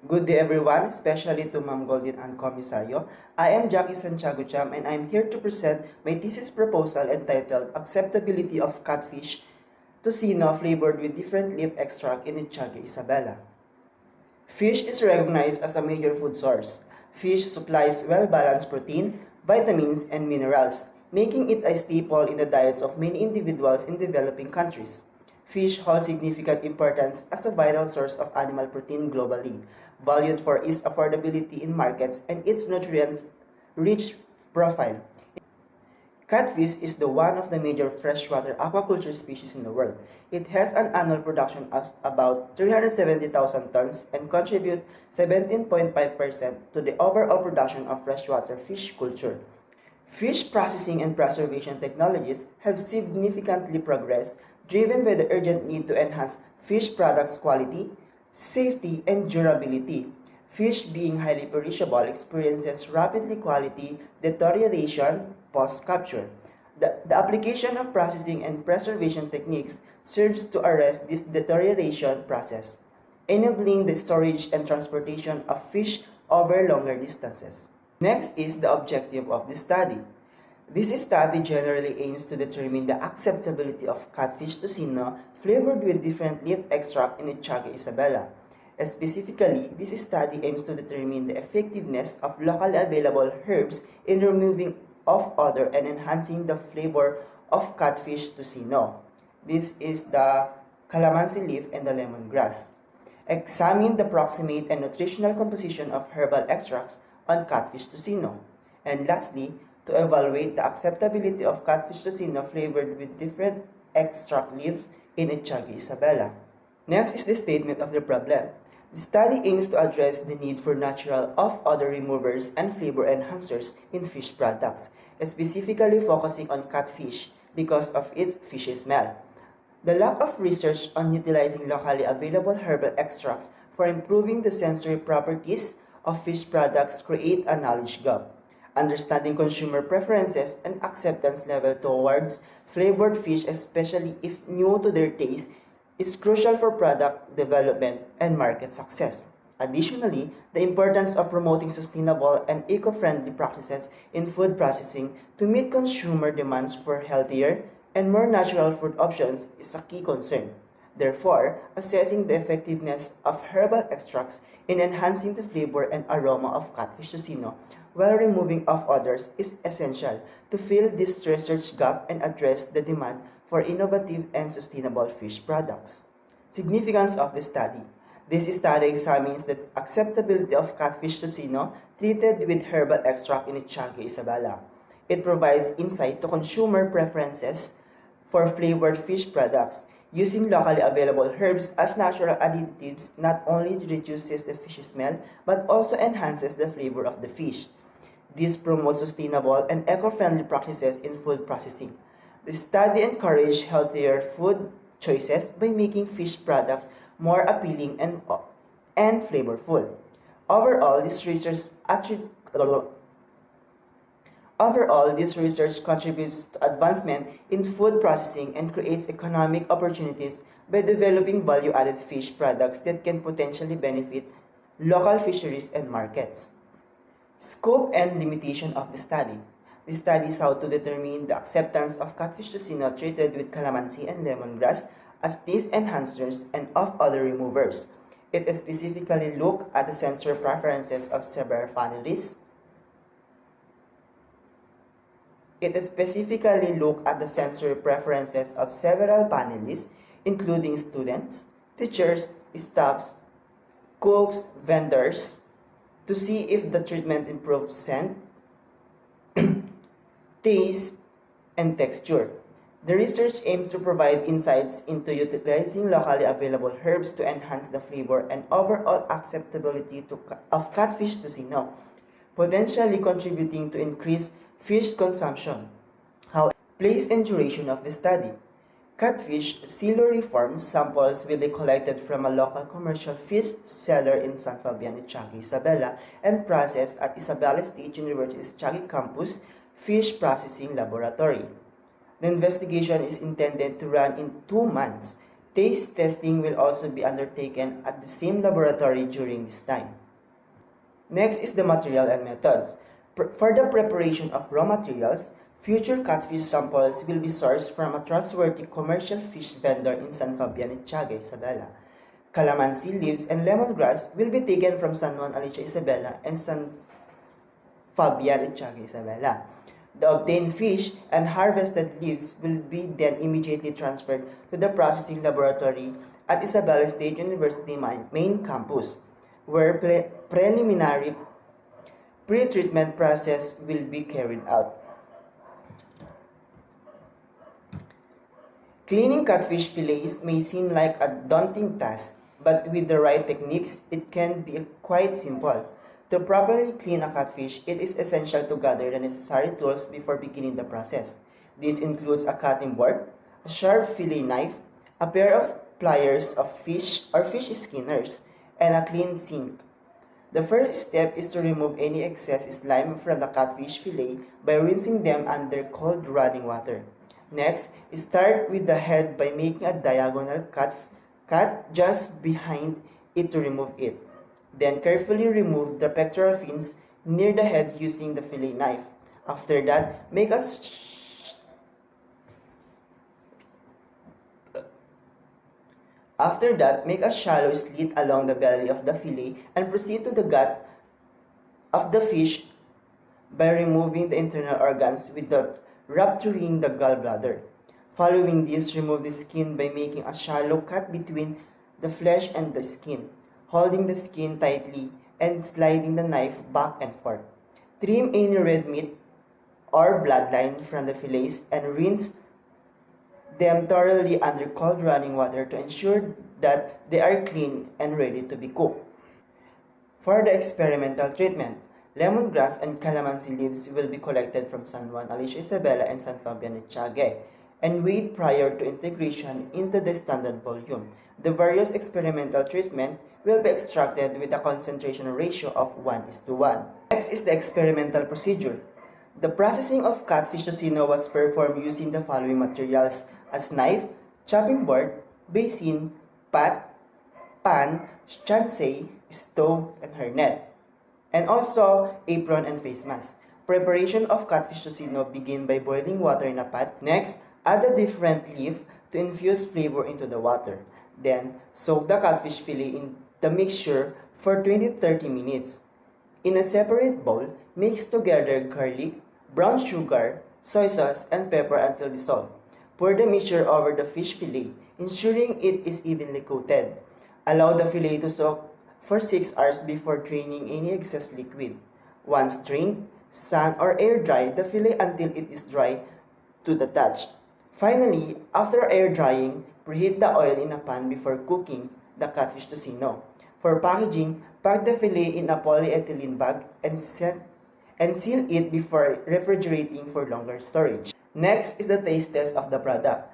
Good day everyone, especially to Ma'am Golden and Komisaryo. I am Jackie Santiago Cham and I am here to present my thesis proposal entitled Acceptability of Catfish Tocino Flavored with Different Leaf Extract in Echagua Isabela. Fish is recognized as a major food source. Fish supplies well-balanced protein, vitamins, and minerals, making it a staple in the diets of many individuals in developing countries. Fish holds significant importance as a vital source of animal protein globally, valued for its affordability in markets and its nutrient-rich profile. Catfish is the one of the major freshwater aquaculture species in the world. It has an annual production of about 370,000 tons and contributes 17.5% to the overall production of freshwater fish culture. Fish processing and preservation technologies have significantly progressed, driven by the urgent need to enhance fish products' quality, safety, and durability. Fish, being highly perishable, experiences rapidly quality deterioration post-capture. The application of processing and preservation techniques serves to arrest this deterioration process, enabling the storage and transportation of fish over longer distances. Next is the objective of the study. This study generally aims to determine the acceptability of catfish tocino flavored with different leaf extract in Echagua Isabela. Specifically, this study aims to determine the effectiveness of locally available herbs in removing off odor and enhancing the flavor of catfish tocino. This is the calamansi leaf and the lemongrass. Examine the proximate and nutritional composition of herbal extracts on catfish tocino. And lastly, to evaluate the acceptability of catfish tocino flavored with different extract leaves in Echagua Isabela. Next is the statement of the problem. The study aims to address the need for natural off-odor removers and flavor enhancers in fish products, specifically focusing on catfish because of its fishy smell. The lack of research on utilizing locally available herbal extracts for improving the sensory properties of fish products create a knowledge gap. Understanding consumer preferences and acceptance level towards flavored fish, especially if new to their taste, is crucial for product development and market success. Additionally, the importance of promoting sustainable and eco-friendly practices in food processing to meet consumer demands for healthier and more natural food options is a key concern. Therefore, assessing the effectiveness of herbal extracts in enhancing the flavor and aroma of catfish tocino while removing off odors is essential to fill this research gap and address the demand for innovative and sustainable fish products. Significance of the study. This study examines the acceptability of catfish tocino treated with herbal extract in Echagua Isabela. It provides insight to consumer preferences for flavored fish products. Using locally available herbs as natural additives not only reduces the fish smell but also enhances the flavor of the fish. This promotes sustainable and eco-friendly practices in food processing. The study encouraged healthier food choices by making fish products more appealing and flavorful. Overall, this research contributes to advancement in food processing and creates economic opportunities by developing value-added fish products that can potentially benefit local fisheries and markets. Scope and limitation of the study. The study sought to determine the acceptance of catfish tocino treated with calamansi and lemongrass as taste enhancers and off-odor removers. It specifically looked at the sensory preferences of several panelists. Including students, teachers, staffs, cooks, vendors, to see if the treatment improves scent, taste, and texture. The research aimed to provide insights into utilizing locally available herbs to enhance the flavor and overall acceptability of catfish tocino, potentially contributing to increased fish consumption. However, place and duration of the study. Catfish siluri forms samples will be collected from a local commercial fish seller in San Fabian, Echagua Isabela, and processed at Isabela State University's Echagua Campus Fish Processing Laboratory. The investigation is intended to run in 2 months, Taste testing will also be undertaken at the same laboratory during this time. Next is the material and methods. For the preparation of raw materials, future catfish samples will be sourced from a trustworthy commercial fish vendor in San Fabian and Tiaga, Isabela. Calamansi leaves and lemongrass will be taken from San Juan Alicia Isabela and San Fabian and Tiaga, Isabela. The obtained fish and harvested leaves will be then immediately transferred to the processing laboratory at Isabela State University main campus, where preliminary pre-treatment process will be carried out. Cleaning catfish fillets may seem like a daunting task, but with the right techniques, it can be quite simple. To properly clean a catfish, it is essential to gather the necessary tools before beginning the process. This includes a cutting board, a sharp fillet knife, a pair of pliers of fish or fish skinners, and a clean sink. The first step is to remove any excess slime from the catfish fillet by rinsing them under cold running water. Next, start with the head by making a diagonal cut just behind it to remove it. Then carefully remove the pectoral fins near the head using the fillet knife. After that, make a shallow slit along the belly of the fillet and proceed to the gut of the fish by removing the internal organs without rupturing the gallbladder. Following this, remove the skin by making a shallow cut between the flesh and the skin, holding the skin tightly and sliding the knife back and forth. Trim any red meat or bloodline from the fillets and rinse them thoroughly under cold running water to ensure that they are clean and ready to be cooked. For the experimental treatment, lemongrass and calamansi leaves will be collected from San Juan Alicia Isabela and San Fabian and Tiaga and weighed prior to integration into the standard volume. The various experimental treatment will be extracted with a concentration ratio of 1:1. Next is the experimental procedure. The processing of catfish tocino was performed using the following materials as knife, chopping board, basin, pot, pan, chancey, stove, and hairnet, and also apron and face mask. Preparation of catfish tocino begin by boiling water in a pot. Next, add a different leaf to infuse flavor into the water. Then, soak the catfish fillet in the mixture for 20-30 minutes. In a separate bowl, mix together garlic, brown sugar, soy sauce, and pepper until dissolved. Pour the mixture over the fish fillet, ensuring it is evenly coated. Allow the fillet to soak for 6 hours before draining any excess liquid. Once drained, sun or air dry the fillet until it is dry to the touch. Finally, after air drying, preheat the oil in a pan before cooking the catfish tocino. For packaging, pack the fillet in a polyethylene bag and seal it before refrigerating for longer storage. Next is the taste test of the product.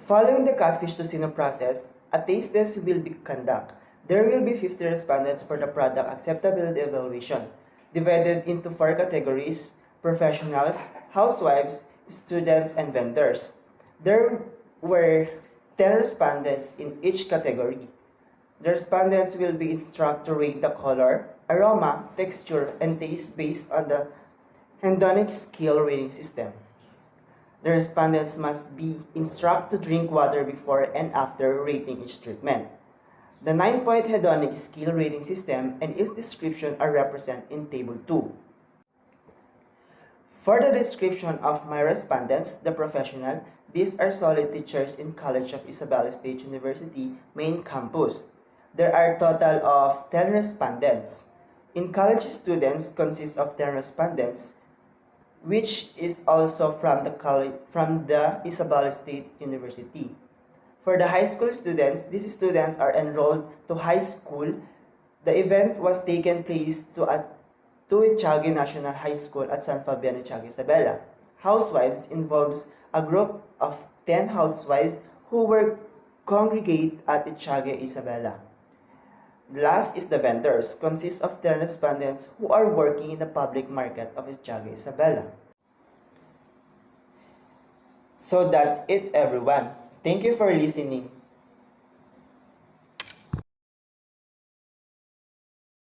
Following the catfish tocino process, a taste test will be conducted. There will be 50 respondents for the product acceptability evaluation, divided into 4 categories: professionals, housewives, students, and vendors. There were 10 respondents in each category. The respondents will be instructed to rate the color, aroma, texture, and taste based on the hedonic scale rating system. The respondents must be instructed to drink water before and after rating each treatment. The 9-point hedonic scale rating system and its description are represented in Table 2. For the description of my respondents, the professional, these are solid teachers in College of Isabela State University main campus. There are total of 10 respondents. In college, students consist of 10 respondents, which is also from the Isabela State University. For the high school students, these students are enrolled to high school. The event was taken place to Tiaga National High School at San Fabian, Tiaga, Isabela. Housewives involves a group of 10 housewives who were congregate at Tiaga, Isabela. Last is the vendors, consists of 10 respondents who are working in the public market of Tiaga, Isabela. So that's it, everyone. Thank you for listening.